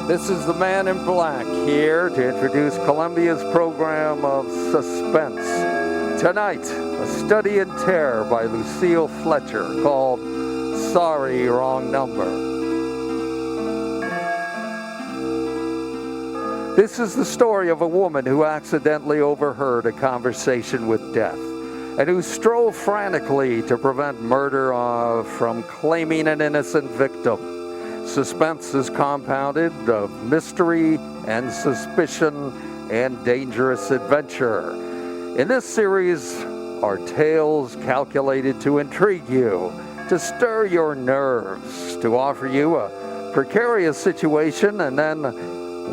This is the Man in Black here to introduce Columbia's program of Suspense. Tonight, a study in terror by Lucille Fletcher called Sorry, Wrong Number. This is the story of a woman who accidentally overheard a conversation with death and who strove frantically to prevent murder from claiming an innocent victim. Suspense is compounded of mystery and suspicion and dangerous adventure. In this series are tales calculated to intrigue you, to stir your nerves, to offer you a precarious situation and then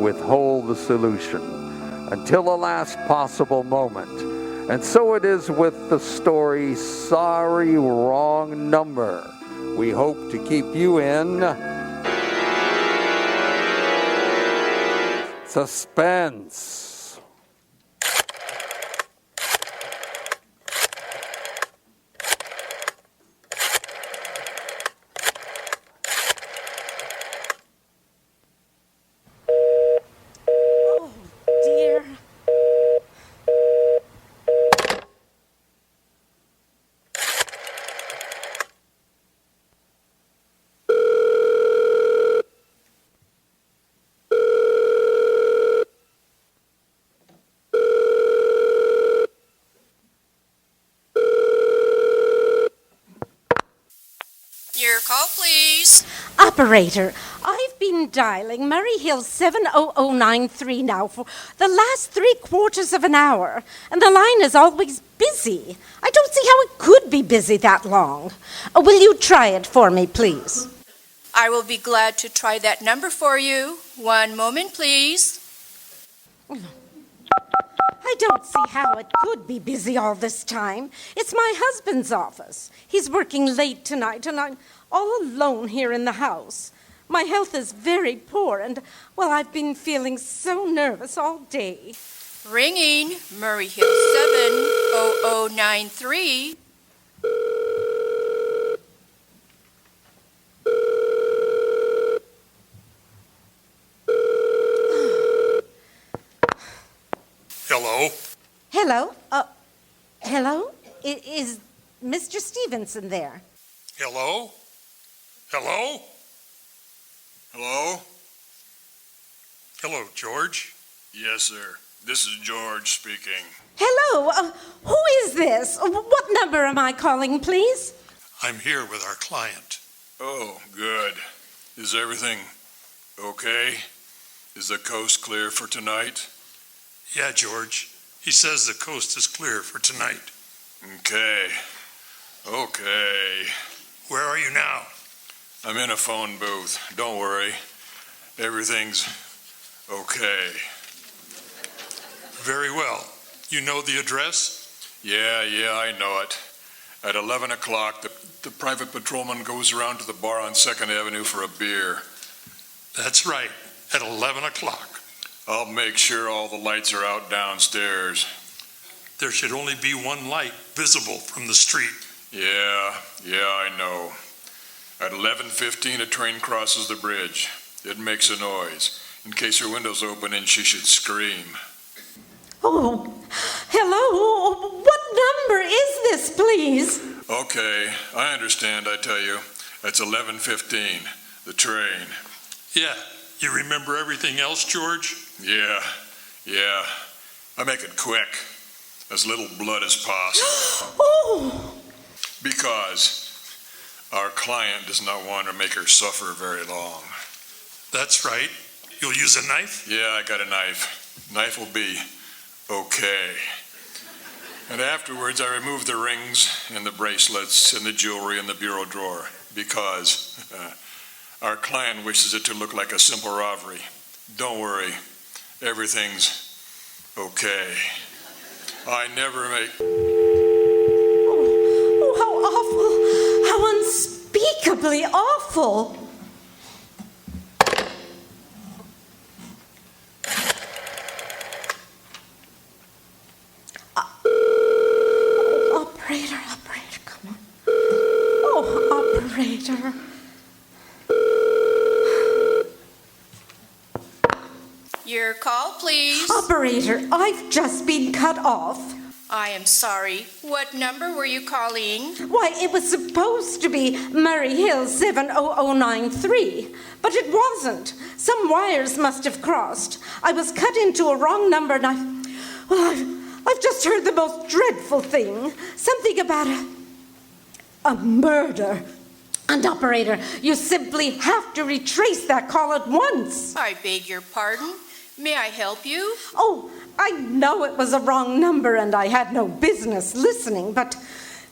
withhold the solution until the last possible moment. And so it is with the story Sorry, Wrong Number. We hope to keep you in suspense. Oh, dear. Your call, please. Operator, I've been dialing Murray Hill 70093 now for the last 3/4 of an hour, and the line is always busy. I don't see how it could be busy that long. Will you try it for me, please? I will be glad to try that number for you. One moment, please. I don't see how it could be busy all this time. It's my husband's office. He's working late tonight, and I'm all alone here in the house. My health is very poor, and, well, I've been feeling so nervous all day. Ringing Murray Hill 70093. Hello? Hello? Hello? Is Mr. Stevenson there? Hello? Hello? Hello? Hello, George. Yes, sir. This is George speaking. Hello? Who is this? What number am I calling, please? I'm here with our client. Oh, good. Is everything okay? Is the coast clear for tonight? Yeah, George. He says the coast is clear for tonight. Okay. Where are you now? I'm in a phone booth. Don't worry. Everything's okay. Very well. You know the address? Yeah, I know it. At 11 o'clock, the private patrolman goes around to the bar on 2nd Avenue for a beer. That's right. At 11 o'clock. I'll make sure all the lights are out downstairs. There should only be one light visible from the street. Yeah, I know. At 11:15, a train crosses the bridge. It makes a noise, in case her window's open and she should scream. Oh, hello? What number is this, please? Okay, I understand, I tell you. That's 11:15, the train. Yeah, you remember everything else, George? Yeah. I make it quick. As little blood as possible. Oh! Because our client does not want to make her suffer very long. That's right. You'll use a knife? Yeah, I got a knife. Knife will be okay. And afterwards, I remove the rings and the bracelets and the jewelry in the bureau drawer because our client wishes it to look like a simple robbery. Don't worry, everything's okay. I never make... Oh, how awful! How unspeakably awful! Operator, come on. Oh, operator. Your call, please. Operator, I've just been cut off. I am sorry. What number were you calling? Why, it was supposed to be Murray Hill 70093, but it wasn't. Some wires must have crossed. I was cut into a wrong number and I've just heard the most dreadful thing. Something about a murder. And operator, you simply have to retrace that call at once. I beg your pardon. May I help you? Oh, I know it was a wrong number and I had no business listening, but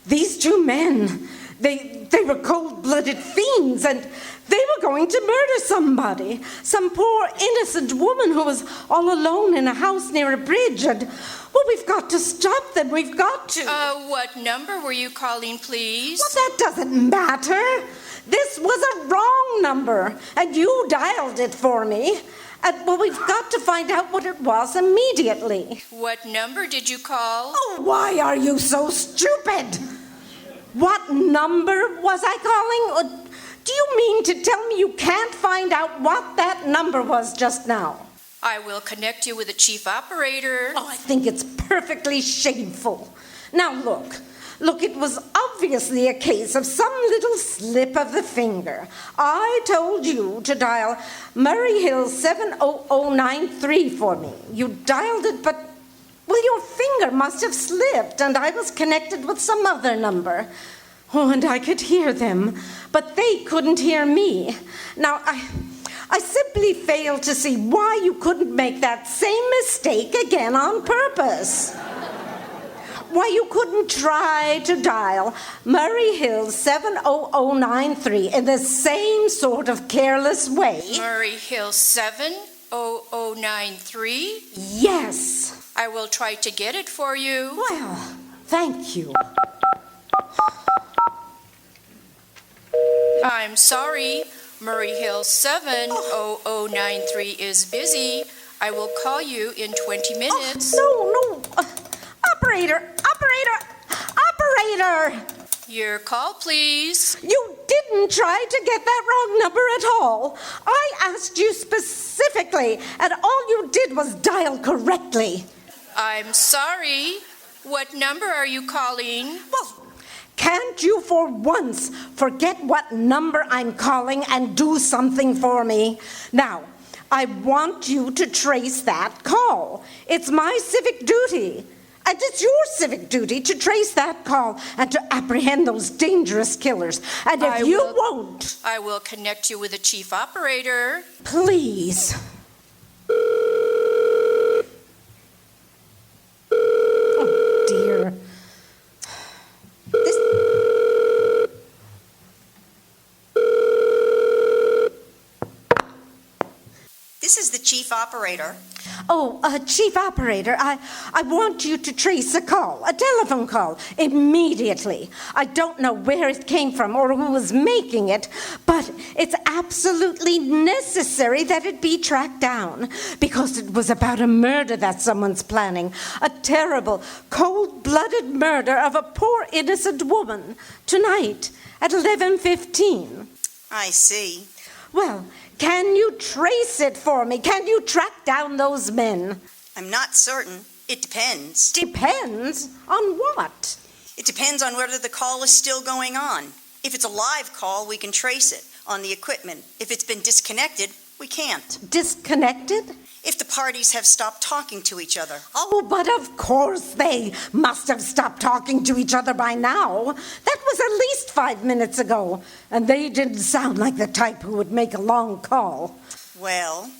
these two men, they were cold-blooded fiends and they were going to murder somebody. Some poor innocent woman who was all alone in a house near a bridge. And, well, we've got to stop them. We've got to. What number were you calling, please? Well, that doesn't matter. This was a wrong number and you dialed it for me. Well, we've got to find out what it was immediately. What number did you call? Oh, why are you so stupid? What number was I calling? Do you mean to tell me you can't find out what that number was just now? I will connect you with the chief operator. Oh, I think it's perfectly shameful. Now, look, it was obviously a case of some little slip of the finger. I told you to dial Murray Hill 70093 for me. You dialed it, but, well, your finger must have slipped, and I was connected with some other number. Oh, and I could hear them, but they couldn't hear me. Now, I simply fail to see why you couldn't make that same mistake again on purpose. Why you couldn't try to dial Murray Hill 70093 in the same sort of careless way. Murray Hill 70093? Yes. I will try to get it for you. Well, thank you. I'm sorry. Murray Hill 70093 is busy. I will call you in 20 minutes. No. Operator! Your call, please. You didn't try to get that wrong number at all. I asked you specifically, and all you did was dial correctly. I'm sorry. What number are you calling? Well, can't you for once forget what number I'm calling and do something for me? Now, I want you to trace that call. It's my civic duty. And it's your civic duty to trace that call and to apprehend those dangerous killers. And if you won't... I will connect you with the chief operator. Please. Oh, dear. This is the chief operator. Oh, Chief Operator, I want you to trace a call, a telephone call, immediately. I don't know where it came from or who was making it, but it's absolutely necessary that it be tracked down because it was about a murder that someone's planning, a terrible, cold-blooded murder of a poor innocent woman tonight at 11:15. I see. Well, can you trace it for me? Can you track down those men? I'm not certain. It depends. Depends on what? It depends on whether the call is still going on. If it's a live call, we can trace it on the equipment. If it's been disconnected, we can't. Disconnected? If the parties have stopped talking to each other. Oh, but of course they must have stopped talking to each other by now. That was at least 5 minutes ago, and they didn't sound like the type who would make a long call. Well,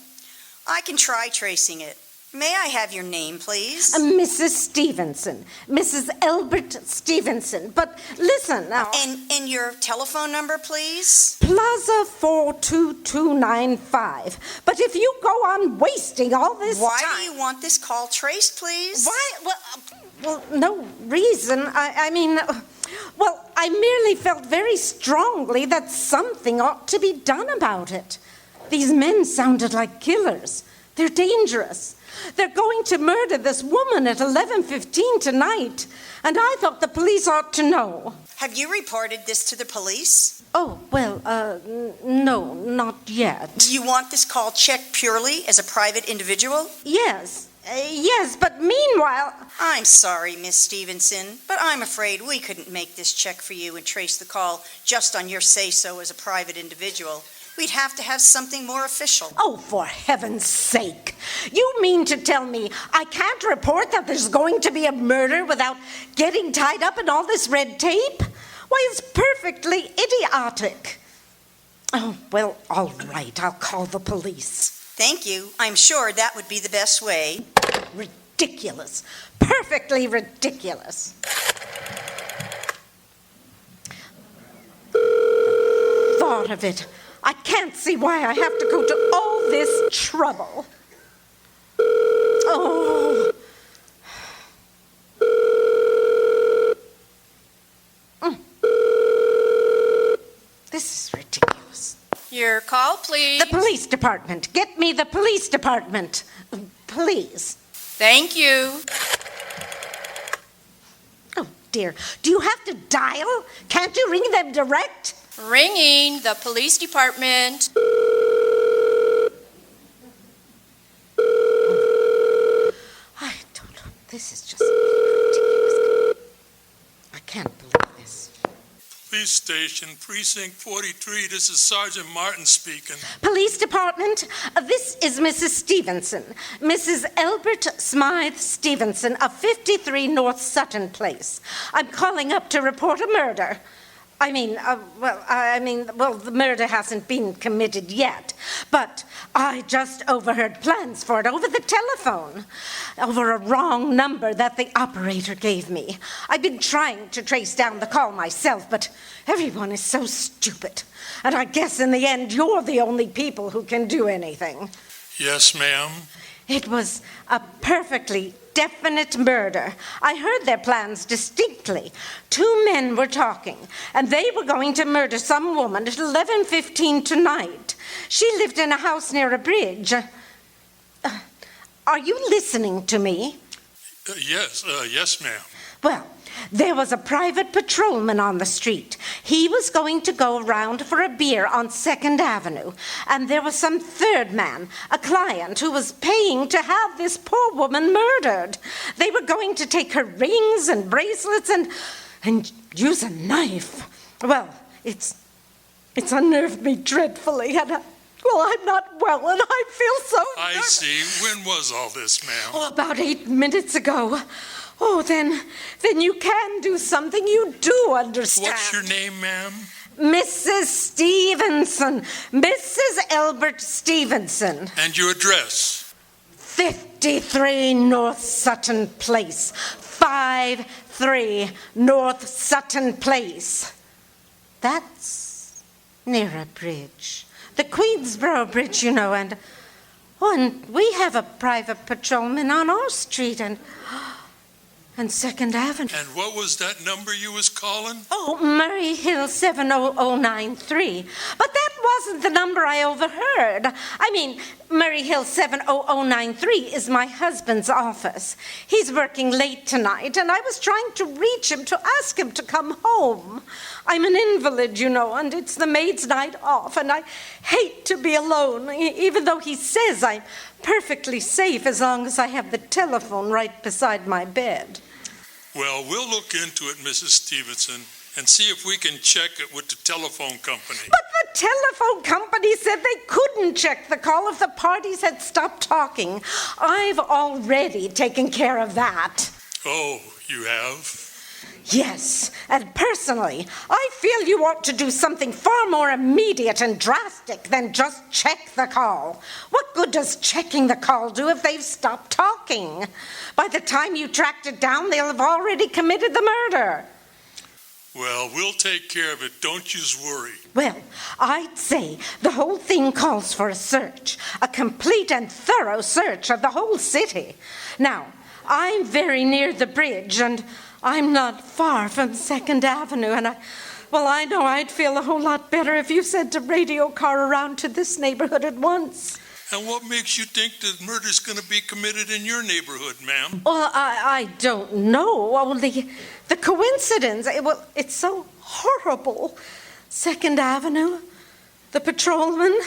I can try tracing it. May I have your name, please? Mrs. Stevenson. Mrs. Elbert Stevenson. But listen now. And your telephone number, please? Plaza 42295. But if you go on wasting all this Why time... do you want this call traced, please? Why? Well, no reason. I mean, I merely felt very strongly that something ought to be done about it. These men sounded like killers. They're dangerous. They're going to murder this woman at 11:15 tonight, and I thought the police ought to know. Have you reported this to the police? Oh, well, no, not yet. Do you want this call checked purely as a private individual? Yes, yes, but meanwhile... I'm sorry, Miss Stevenson, but I'm afraid we couldn't make this check for you and trace the call just on your say-so as a private individual. We'd have to have something more official. Oh, for heaven's sake. You mean to tell me I can't report that there's going to be a murder without getting tied up in all this red tape? Why, it's perfectly idiotic. Oh, well, all right, I'll call the police. Thank you. I'm sure that would be the best way. Ridiculous. Perfectly ridiculous. Thought of it. I can't see why I have to go to all this trouble. Oh. This is ridiculous. Your call, please. The police department. Get me the police department. Please. Thank you. Oh, dear. Do you have to dial? Can't you ring them direct? Ringing the police department. I don't know. This is just ridiculous. I can't believe this. Police station, precinct 43. This is Sergeant Martin speaking. Police department, this is Mrs. Stevenson. Mrs. Elbert Smythe Stevenson of 53 North Sutton Place. I'm calling up to report a murder. The murder hasn't been committed yet, but I just overheard plans for it over the telephone, over a wrong number that the operator gave me. I've been trying to trace down the call myself, but everyone is so stupid. And I guess in the end, you're the only people who can do anything. Yes, ma'am. It was a perfectly definite murder. I heard their plans distinctly. 2 men were talking, and they were going to murder some woman at 11:15 tonight. She lived in a house near a bridge. Are you listening to me? Yes, ma'am. Well, there was a private patrolman on the street. He was going to go around for a beer on 2nd Avenue. And there was some third man, a client, who was paying to have this poor woman murdered. They were going to take her rings and bracelets and use a knife. Well, it's unnerved me dreadfully. And I'm not well, and I feel so I nervous. see. When was all this, ma'am? Oh, about 8 minutes ago. Oh, then you can do something. You do understand. What's your name, ma'am? Mrs. Stevenson. Mrs. Elbert Stevenson. And your address? 53 North Sutton Place. 53 North Sutton Place. That's near a bridge. The Queensborough Bridge, you know, and we have a private patrolman on our street and 2nd Avenue. And what was that number you was calling? Oh, Murray Hill 70093. But that wasn't the number I overheard. Murray Hill 70093 is my husband's office. He's working late tonight, and I was trying to reach him to ask him to come home. I'm an invalid, you know, and it's the maid's night off, and I hate to be alone, even though he says I'm perfectly safe as long as I have the telephone right beside my bed. Well, we'll look into it, Mrs. Stevenson, and see if we can check it with the telephone company. But the telephone company said they couldn't check the call if the parties had stopped talking. I've already taken care of that. Oh, you have? Yes, and personally, I feel you ought to do something far more immediate and drastic than just check the call. What good does checking the call do if they've stopped talking? By the time you tracked it down, they'll have already committed the murder. Well, we'll take care of it. Don't you worry. Well, I'd say the whole thing calls for a search, a complete and thorough search of the whole city. Now, I'm very near the bridge, and I'm not far from 2nd Avenue, and I know I'd feel a whole lot better if you sent a radio car around to this neighborhood at once. And what makes you think that murder's going to be committed in your neighborhood, ma'am? Well, I don't know. Only the coincidence. It's so horrible. Second Avenue, the patrolman,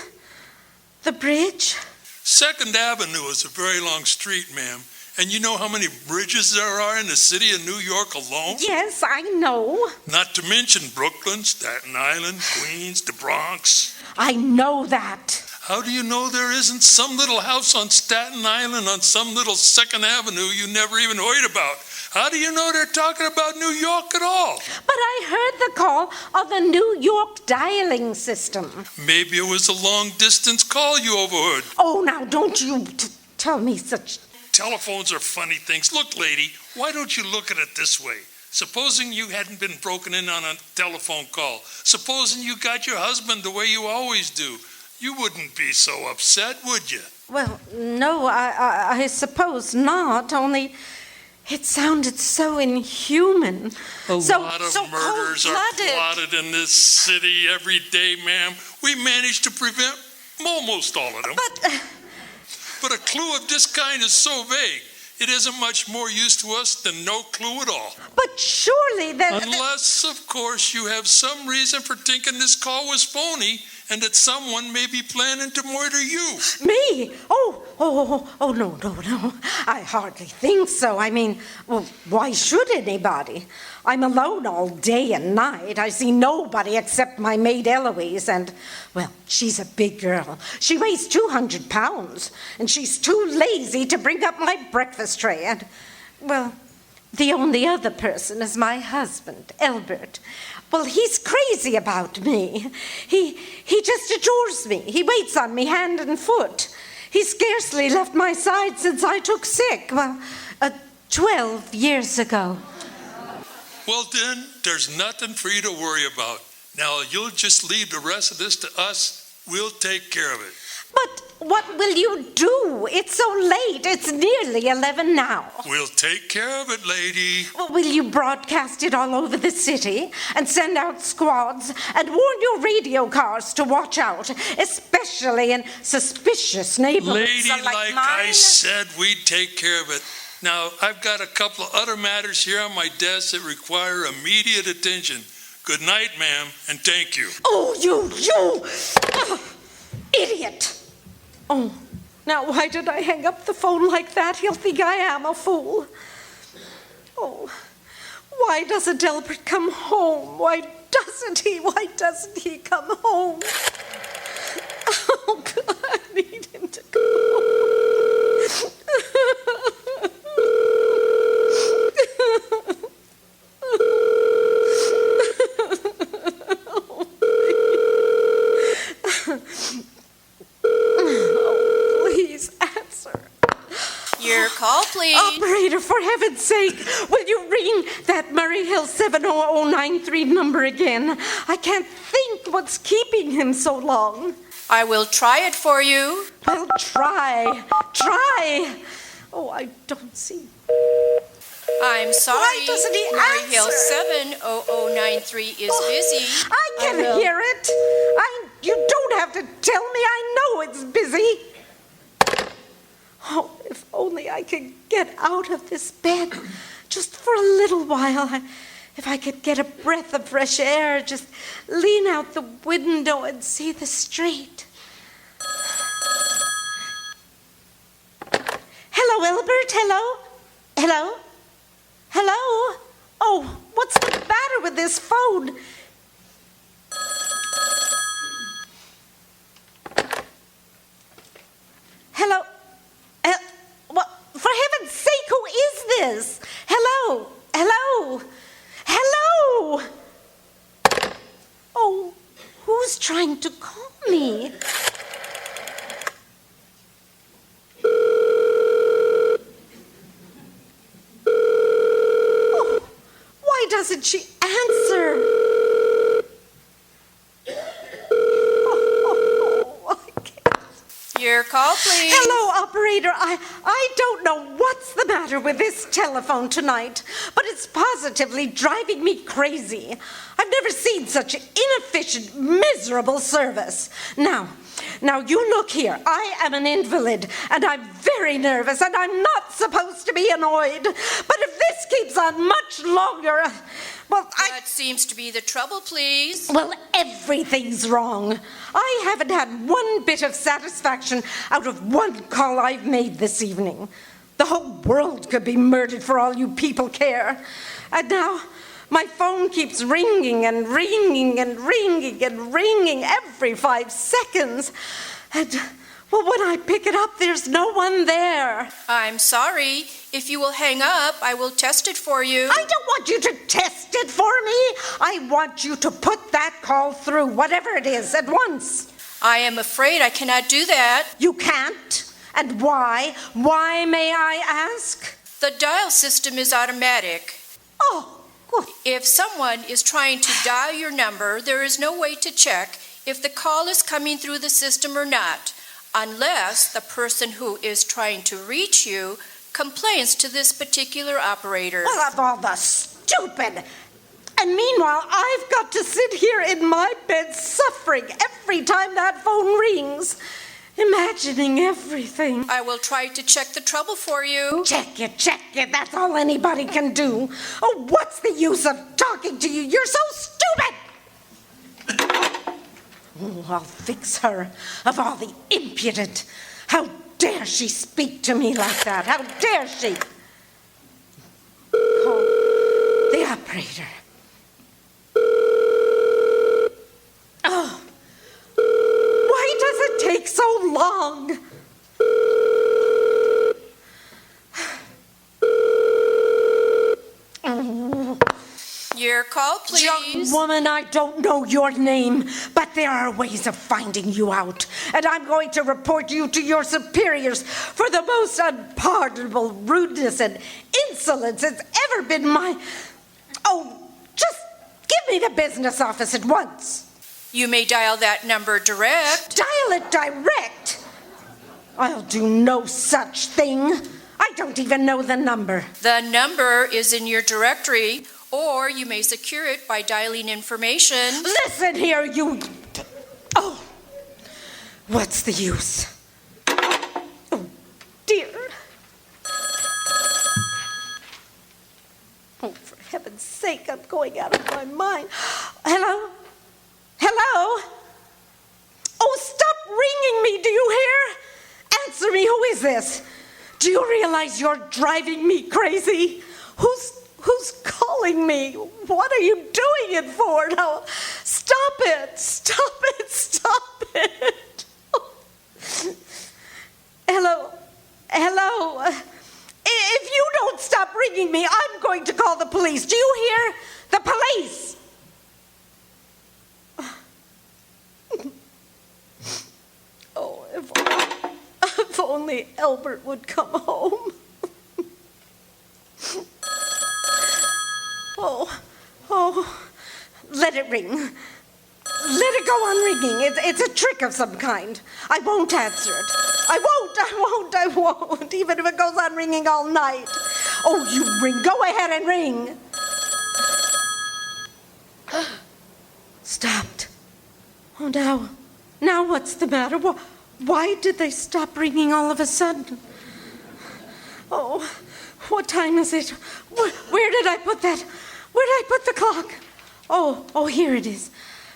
the bridge. Second Avenue is a very long street, ma'am. And you know how many bridges there are in the city of New York alone? Yes, I know. Not to mention Brooklyn, Staten Island, Queens, the Bronx. I know that. How do you know there isn't some little house on Staten Island on some little Second Avenue you never even heard about? How do you know they're talking about New York at all? But I heard the call of the New York dialing system. Maybe it was a long-distance call you overheard. Oh, now don't you tell me such... Telephones are funny things. Look, lady, why don't you look at it this way? Supposing you hadn't been broken in on a telephone call. Supposing you got your husband the way you always do. You wouldn't be so upset, would you? Well, no, I suppose not, only it sounded so inhuman. A lot of murders are plotted in this city every day, ma'am. We managed to prevent almost all of them. But a clue of this kind is so vague, it isn't much more use to us than no clue at all. But surely that... Unless, of course, you have some reason for thinking this call was phony and that someone may be planning to murder you. Me? Oh, no. I hardly think so. I mean, well, why should anybody? I'm alone all day and night. I see nobody except my maid Eloise, and, well, she's a big girl. She weighs 200 pounds, and she's too lazy to bring up my breakfast tray, and, well, the only other person is my husband, Albert. Well, he's crazy about me. He just adores me. He waits on me hand and foot. He's scarcely left my side since I took sick, 12 years ago. Well, then, there's nothing for you to worry about. Now, you'll just leave the rest of this to us. We'll take care of it. But what will you do? It's so late. It's nearly 11 now. We'll take care of it, lady. Well, will you broadcast it all over the city and send out squads and warn your radio cars to watch out, especially in suspicious neighborhoods Lady, like like mine? I said, we'd take care of it. Now, I've got a couple of other matters here on my desk that require immediate attention. Good night, ma'am, and thank you. Oh, you idiot! Oh, now why did I hang up the phone like that? He'll think I am a fool. Oh, why doesn't Albert come home? Why doesn't he come home? Oh, God, I need him to come home. Your call, please. Operator, for heaven's sake, will you ring that Murray Hill 70093 number again? I can't think what's keeping him so long. I will try it for you. Well, try. Oh, I don't see. I'm sorry. Why doesn't he Murray Hill answer? 70093 is busy. I can hear it. You don't have to tell me. I know it's busy. Oh, if only I could get out of this bed just for a little while. If I could get a breath of fresh air, just lean out the window and see the street. Hello, Albert. Hello? Oh, what's the matter with this phone? Hello? For heaven's sake, who is this? Hello? Oh, who's trying to call me? Oh, why doesn't she answer? Your call, please. Hello, operator. I don't know what's the matter with this telephone tonight, but it's positively driving me crazy. I've never seen such inefficient, miserable service. Now, you look here. I am an invalid, and I'm very nervous, and I'm not supposed to be annoyed. But if this keeps on much longer, What seems to be the trouble, please? Well, everything's wrong. I haven't had one bit of satisfaction out of one call I've made this evening. The whole world could be murdered for all you people care. And now my phone keeps ringing and ringing and ringing and ringing every 5 seconds. And, well, when I pick it up, there's no one there. I'm sorry. If you will hang up, I will test it for you. I don't want you to test it for me. I want you to put that call through, whatever it is, at once. I am afraid I cannot do that. You can't? And why? Why, may I ask? The dial system is automatic. Oh, good. If someone is trying to dial your number, there is no way to check if the call is coming through the system or not, unless the person who is trying to reach you complains to this particular operator. Well, of all the stupid. And meanwhile, I've got to sit here in my bed suffering every time that phone rings, imagining everything. I will try to check the trouble for you. Check it. That's all anybody can do. Oh, what's the use of talking to you? You're so stupid. Oh, I'll fix her. Of all the impudent. How dare she speak to me like that? How dare she? Call the operator. Oh, why does it take so long? Your call, please. Young woman, I don't know your name, but there are ways of finding you out. And I'm going to report you to your superiors for the most unpardonable rudeness and insolence it's ever been my... Oh, just give me the business office at once. You may dial that number direct. Dial it direct? I'll do no such thing. I don't even know the number. The number is in your directory, or you may secure it by dialing information. Listen here, you... Oh, what's the use? Oh, dear. Oh, for heaven's sake, I'm going out of my mind. Hello? Hello? Oh, stop ringing me, do you hear? Answer me, who is this? Do you realize you're driving me crazy? Who's calling me? What are you doing it for? Now, stop it! Stop it! Stop it! Hello? Hello? If you don't stop ringing me, I'm going to call the police. Do you hear? The police! Oh, if only Albert would come home. Oh, let it ring. Let it go on ringing. It's a trick of some kind. I won't answer it. I won't, even if it goes on ringing all night. Oh, you ring. Go ahead and ring. Stopped. Oh, now what's the matter? Why did they stop ringing all of a sudden? Oh, what time is it? Where did I put that? Where did I put the clock? Oh, here it is.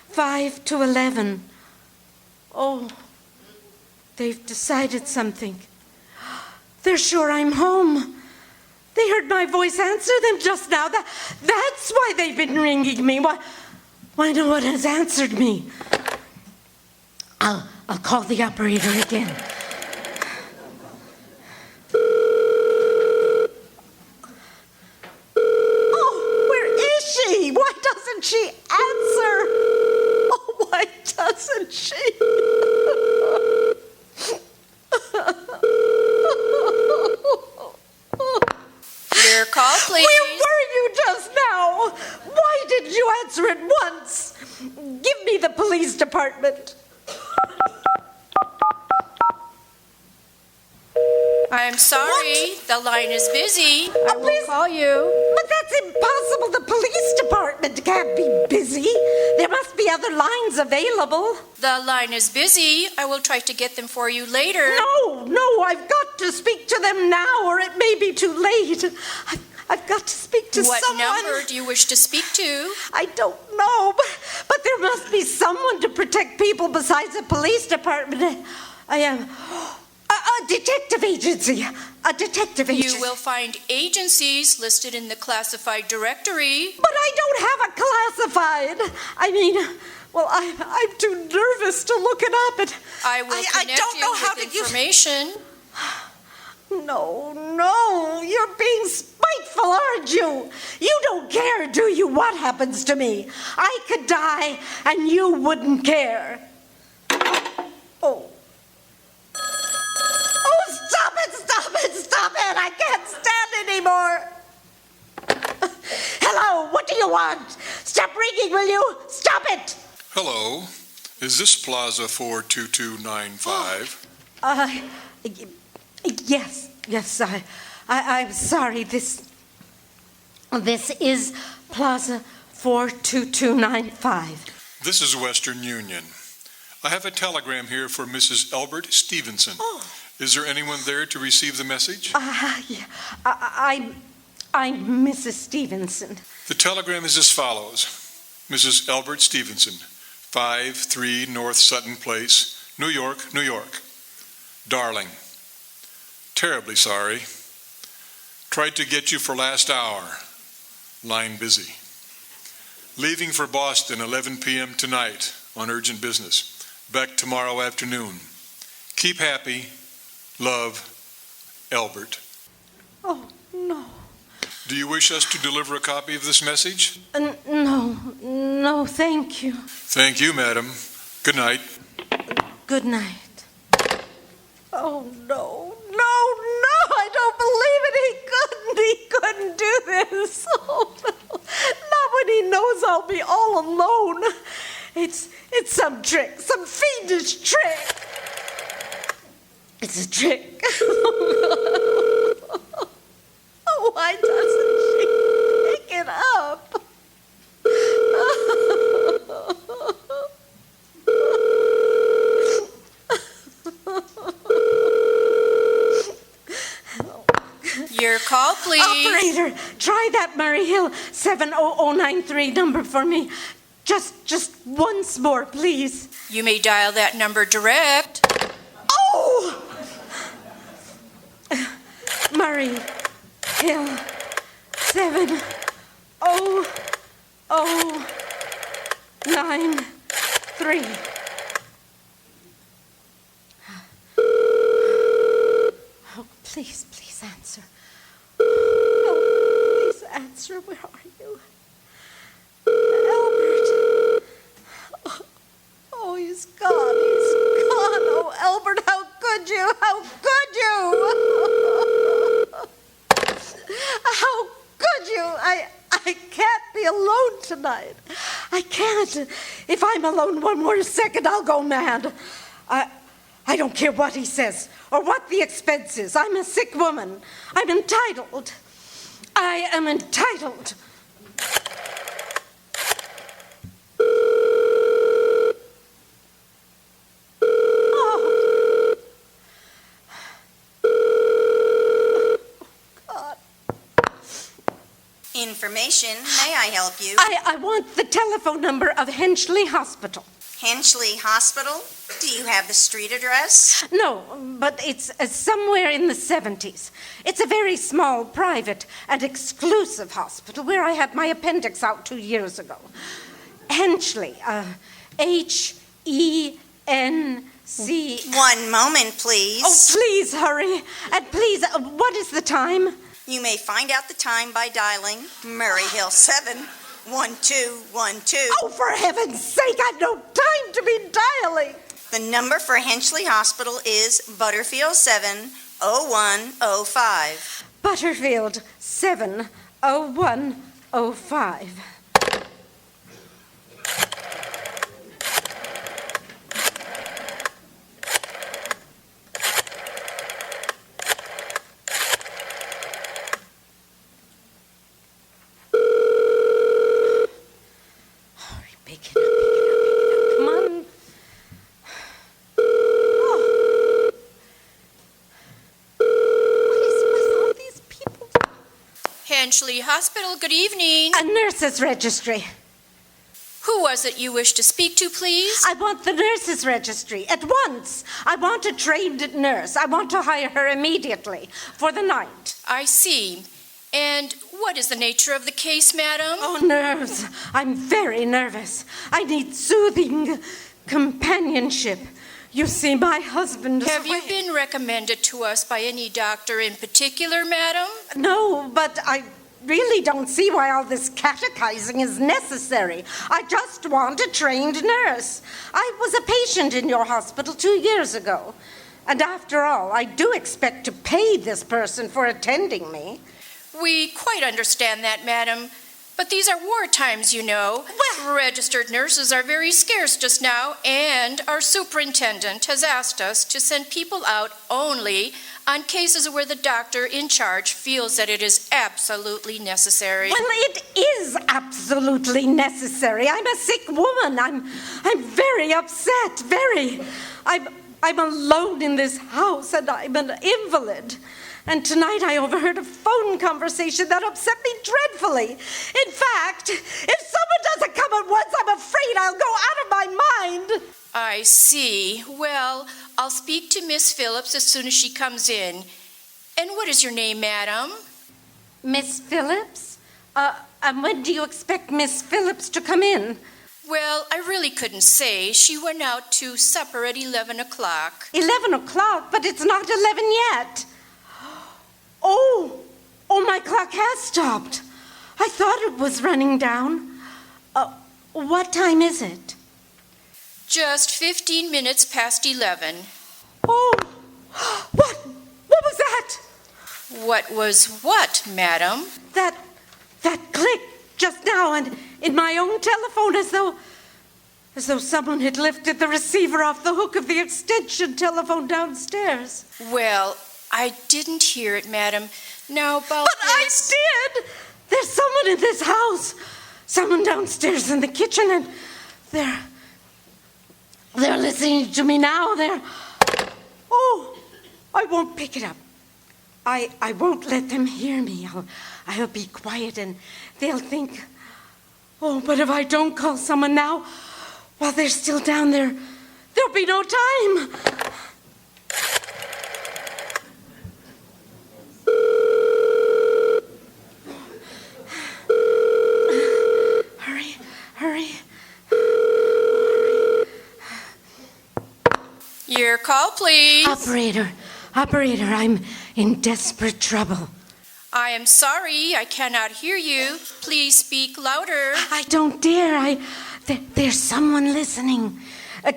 5 to 11. Oh, they've decided something. They're sure I'm home. They heard my voice answer them just now. That's why they've been ringing me. Why no one has answered me? I'll call the operator again. Oh, where is she? Why doesn't she answer? Oh, why doesn't she? Your call, please. Where were you just now? Why didn't you answer at once? Give me the police department. I'm sorry, the line is busy. I will call you. But that's impossible. The police department can't be busy. There must be other lines available. The line is busy. I will try to get them for you later. No, I've got to speak to them now or it may be too late. I've got to speak to What someone. number do you wish to speak to? I don't know, but there must be someone to protect people besides the police department. I am a detective agency. A detective agency. You will find agencies listed in the classified directory. But I don't have a classified. I mean, well, I'm too nervous to look it up. And I will connect don't know how you with to information. No, you're being spiteful, aren't you? You don't care, do you, what happens to me? I could die and you wouldn't care. Oh. Oh, stop it! I can't stand anymore. Hello, what do you want? Stop ringing, will you? Stop it! Hello, is this Plaza 42295? Yes, I'm sorry. This is Plaza 42295. This is Western Union. I have a telegram here for Mrs. Elbert Stevenson. Oh. Is there anyone there to receive the message? Yeah, I'm Mrs. Stevenson. The telegram is as follows. Mrs. Elbert Stevenson, 53 North Sutton Place, New York, New York. Darling, terribly sorry. Tried to get you for last hour. Line busy. Leaving for Boston 11 p.m. tonight on urgent business. Back tomorrow afternoon. Keep happy. Love, Elbert. Oh, no. Do you wish us to deliver a copy of this message? No, thank you. Thank you, madam. Good night. Good night. Oh, no, I don't believe it. He couldn't do this. Oh, no. Not when he knows I'll be all alone. It's some trick, some fiendish trick. It's a trick. Oh, why doesn't she pick it up? Your call, please. Operator, try that Murray Hill 70093 number for me. Just once more, please. You may dial that number direct. Oh! Murray Hill 70093. Oh, please answer. Oh, please answer. Where are you? Albert. Oh, he's gone. Oh, Albert, how could you? How could you? I can't be alone tonight. I can't. If I'm alone one more second, I'll go mad. I don't care what he says or what the expense is. I'm a sick woman. I'm entitled. I am entitled. Information, may I help you? I want the telephone number of Henchley Hospital. Henchley Hospital? Do you have the street address? No, but it's somewhere in the 70s. It's a very small, private, and exclusive hospital where I had my appendix out 2 years ago. Henchley, Henc. 1 moment, please. Oh, please hurry. And please, what is the time? You may find out the time by dialing Murray Hill 71212. Oh, for heaven's sake, I've no time to be dialing. The number for Henchley Hospital is Butterfield 70105. Butterfield 70105. Eventually Hospital. Good evening. A nurse's registry. Who was it you wish to speak to, please? I want the nurse's registry at once. I want a trained nurse. I want to hire her immediately for the night. I see. And what is the nature of the case, madam? Oh, nerves. I'm very nervous. I need soothing companionship. You see, my husband is Have you away. been recommended to us by any doctor in particular, madam? No, but I really don't see why all this catechizing is necessary. I just want a trained nurse. I was a patient in your hospital 2 years ago. And after all, I do expect to pay this person for attending me. We quite understand that, madam. But these are war times, you know. Well, registered nurses are very scarce just now, and our superintendent has asked us to send people out only on cases where the doctor in charge feels that it is absolutely necessary. Well, it is absolutely necessary. I'm a sick woman. I'm very upset, very. I'm alone in this house, and I'm an invalid. And tonight I overheard a phone conversation that upset me dreadfully. In fact, if someone doesn't come at once, I'm afraid I'll go out of my mind. I see. Well, I'll speak to Miss Phillips as soon as she comes in. And what is your name, madam? Miss Phillips? And when do you expect Miss Phillips to come in? Well, I really couldn't say. She went out to supper at 11 o'clock. 11 o'clock? But it's not 11 yet. Oh, my clock has stopped. I thought it was running down. What time is it? Just 15 minutes past 11. Oh, what was that? What was what, madam? That click just now and in my own telephone as though someone had lifted the receiver off the hook of the extension telephone downstairs. Well, I didn't hear it, madam. Now about But this... I did! There's someone in this house. Someone downstairs in the kitchen, and they're listening to me now. Oh, I won't pick it up. I won't let them hear me. I'll be quiet, and they'll think, oh, but if I don't call someone now, while they're still down there, there'll be no time. Hurry. Your call, please. Operator, I'm in desperate trouble. I am sorry, I cannot hear you. Please speak louder. I don't dare. There's someone listening.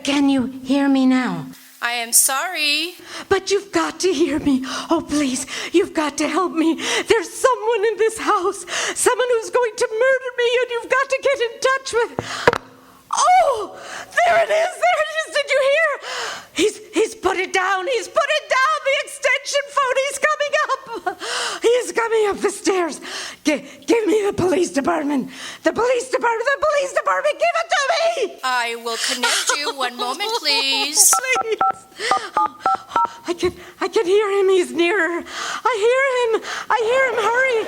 Can you hear me now? I am sorry. But you've got to hear me. Oh, please, you've got to help me. There's someone in this house, someone who's going to murder me, and you've got to get in touch with... Oh, there it is. Did you hear? He's put it down. The extension phone. He's coming up the stairs. Give me the police department. The police department. Give it to me. I will connect you. One moment, please. Please. I can hear him. He's nearer. I hear him. Hurry.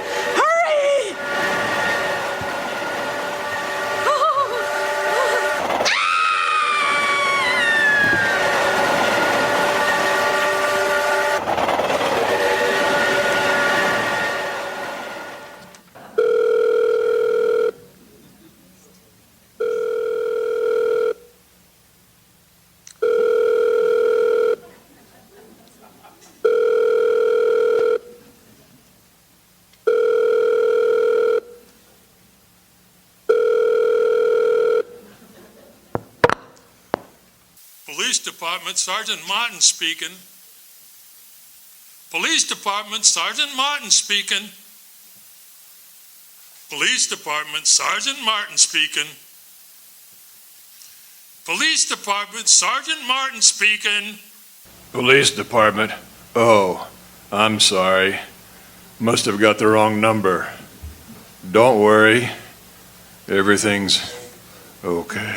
Police Department, Sergeant Martin speaking. Police Department, Sergeant Martin speaking. Police Department, Sergeant Martin speaking. Police Department, Sergeant Martin speaking. Police Department. Oh, I'm sorry. Must have got the wrong number. Don't worry. Everything's okay.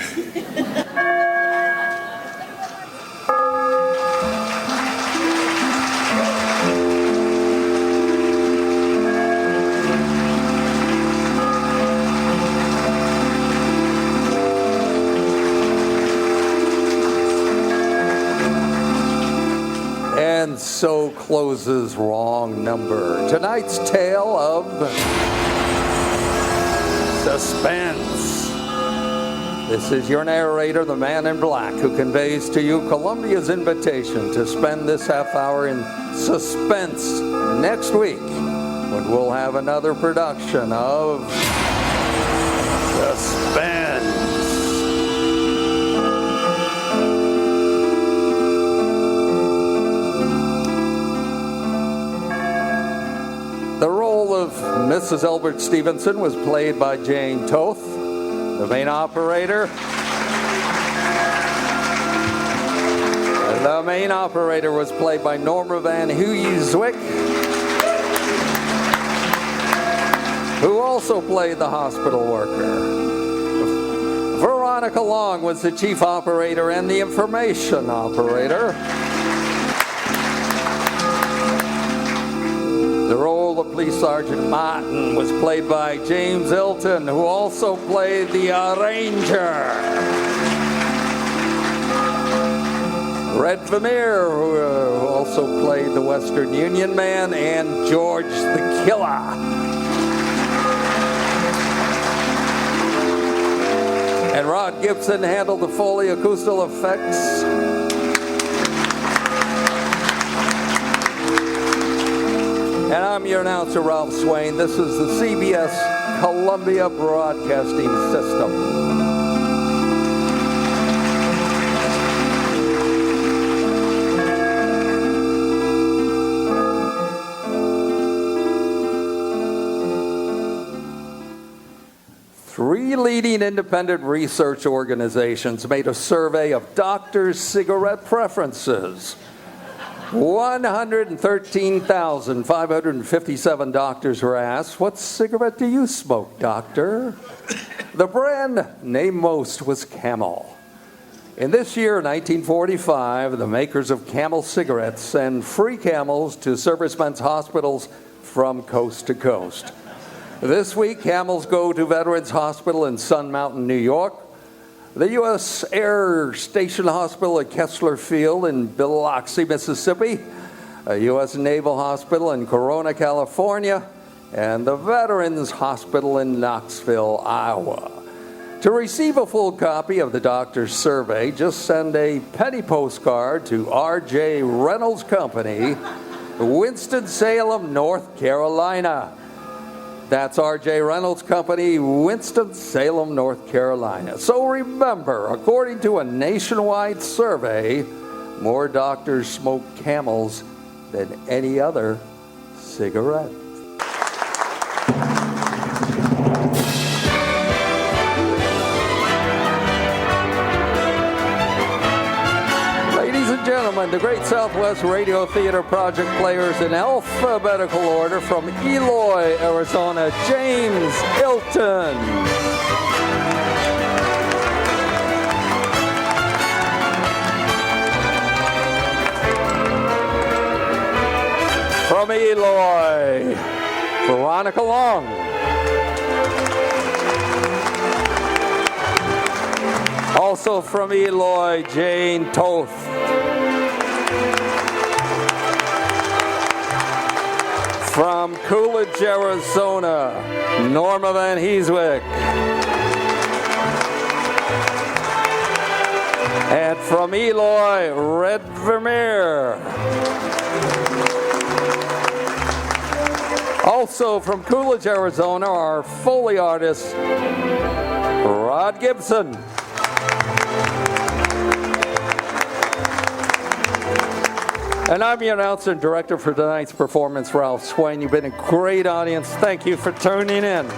And so closes Wrong Number. Tonight's tale of Suspense. This is your narrator, the man in black, who conveys to you Columbia's invitation to spend this half hour in suspense next week, when we'll have another production of Suspense. The role of Mrs. Elbert Stevenson was played by Jane Toth. The main operator. The main operator was played by Norma Van Huyzwick, who also played the hospital worker. Veronica Long was the chief operator and the information operator. The role of Police Sergeant Martin was played by James Ilton, who also played the arranger. Red Vermeer, who also played the Western Union Man, and George the Killer. And Rod Gibson handled the Foley acoustical effects. And I'm your announcer, Ralph Swain. This is the CBS Columbia Broadcasting System. Three leading independent research organizations made a survey of doctors' cigarette preferences. 113,557 doctors were asked, "What cigarette do you smoke, doctor?" The brand named most was Camel. In this year, 1945, the makers of Camel cigarettes send free Camels to servicemen's hospitals from coast to coast. This week, Camels go to Veterans Hospital in Sun Mountain, New York, the U.S. Air Station Hospital at Kessler Field in Biloxi, Mississippi, a U.S. Naval Hospital in Corona, California, and the Veterans Hospital in Knoxville, Iowa. To receive a full copy of the doctor's survey, just send a penny postcard to R.J. Reynolds Company, Winston-Salem, North Carolina. That's R.J. Reynolds Company, Winston-Salem, North Carolina. So remember, according to a nationwide survey, more doctors smoke Camels than any other cigarette. Gentlemen, the Great Southwest Radio Theater Project players in alphabetical order from Eloy, Arizona, James Ilton. From Eloy, Veronica Long. Also from Eloy, Jane Toth. From Coolidge, Arizona, Norma Van Huyzwick. And from Eloy, Red Vermeer. Also from Coolidge, Arizona, our Foley artist, Rod Gibson. And I'm your announcer and director for tonight's performance, Ralph Swain. You've been a great audience. Thank you for tuning in.